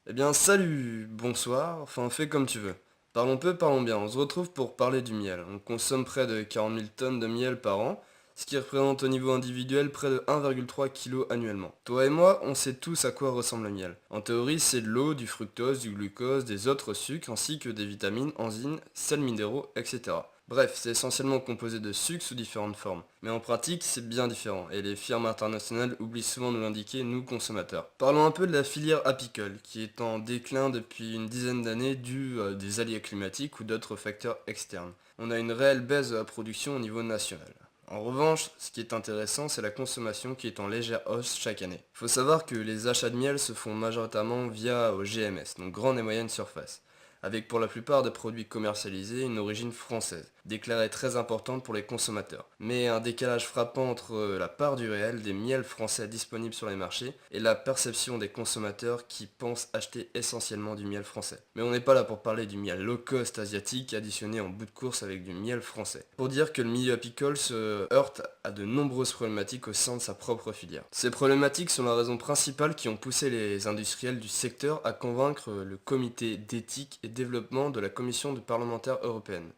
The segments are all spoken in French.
Eh bien, salut, bonsoir, enfin, fais comme tu veux. Parlons peu, parlons bien. On se retrouve pour parler du miel. On consomme près de 40 000 tonnes de miel par an, ce qui représente au niveau individuel près de 1,3 kg annuellement. Toi et moi, on sait tous à quoi ressemble le miel. En théorie, c'est de l'eau, du fructose, du glucose, des autres sucres, ainsi que des vitamines, enzymes, sels minéraux, etc. Bref, c'est essentiellement composé de sucre sous différentes formes. Mais en pratique, c'est bien différent, et les firmes internationales oublient souvent de nous l'indiquer, nous consommateurs. Parlons un peu de la filière apicole, qui est en déclin depuis une dizaine d'années dû à des aléas climatiques ou d'autres facteurs externes. On a une réelle baisse de la production au niveau national. En revanche, ce qui est intéressant, c'est la consommation qui est en légère hausse chaque année. Il faut savoir que les achats de miel se font majoritairement via au GMS, donc grande et moyenne surface, avec pour la plupart des produits commercialisés une origine française, déclarée très importante pour les consommateurs. Mais un décalage frappant entre la part du réel des miels français disponibles sur les marchés et la perception des consommateurs qui pensent acheter essentiellement du miel français. Mais on n'est pas là pour parler du miel low cost asiatique additionné en bout de course avec du miel français. Pour dire que le milieu apicole se heurte à de nombreuses problématiques au sein de sa propre filière. Ces problématiques sont la raison principale qui ont poussé les industriels du secteur à convaincre le comité d'éthique et développement de la commission de parlementaire européenne,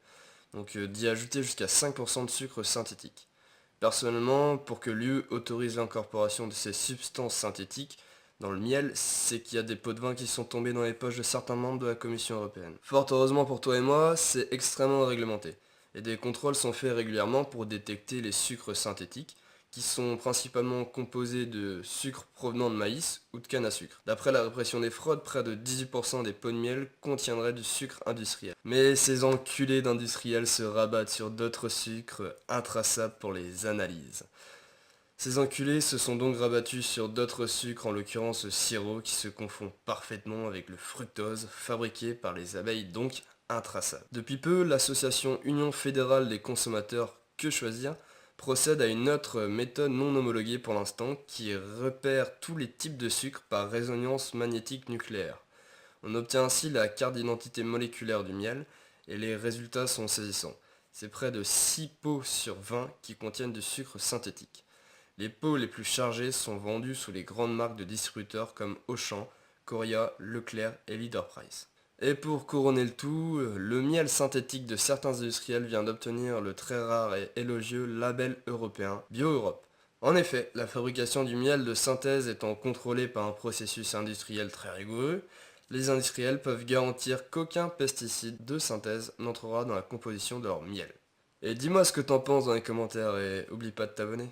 donc d'y ajouter jusqu'à 5% de sucre synthétique. Personnellement, pour que l'UE autorise l'incorporation de ces substances synthétiques dans le miel, c'est qu'il y a des pots de vin qui sont tombés dans les poches de certains membres de la Commission européenne. Fort heureusement pour toi et moi, c'est extrêmement réglementé, et des contrôles sont faits régulièrement pour détecter les sucres synthétiques, qui sont principalement composés de sucre provenant de maïs ou de canne à sucre. D'après la répression des fraudes, près de 18% des pots de miel contiendraient du sucre industriel. Mais ces enculés d'industriels se rabattent sur d'autres sucres intraçables pour les analyses. Ces enculés se sont donc rabattus sur d'autres sucres, en l'occurrence le sirop, qui se confond parfaitement avec le fructose, fabriqué par les abeilles, donc intraçable. Depuis peu, l'association Union fédérale des consommateurs Que Choisir procède à une autre méthode non homologuée pour l'instant qui repère tous les types de sucres par résonance magnétique nucléaire. On obtient ainsi la carte d'identité moléculaire du miel et les résultats sont saisissants. C'est près de 6 pots sur 20 qui contiennent du sucre synthétique. Les pots les plus chargés sont vendus sous les grandes marques de distributeurs comme Auchan, Coria, Leclerc et Leader Price. Et pour couronner le tout, le miel synthétique de certains industriels vient d'obtenir le très rare et élogieux label européen Bio-Europe. En effet, la fabrication du miel de synthèse étant contrôlée par un processus industriel très rigoureux, les industriels peuvent garantir qu'aucun pesticide de synthèse n'entrera dans la composition de leur miel. Et dis-moi ce que t'en penses dans les commentaires et oublie pas de t'abonner.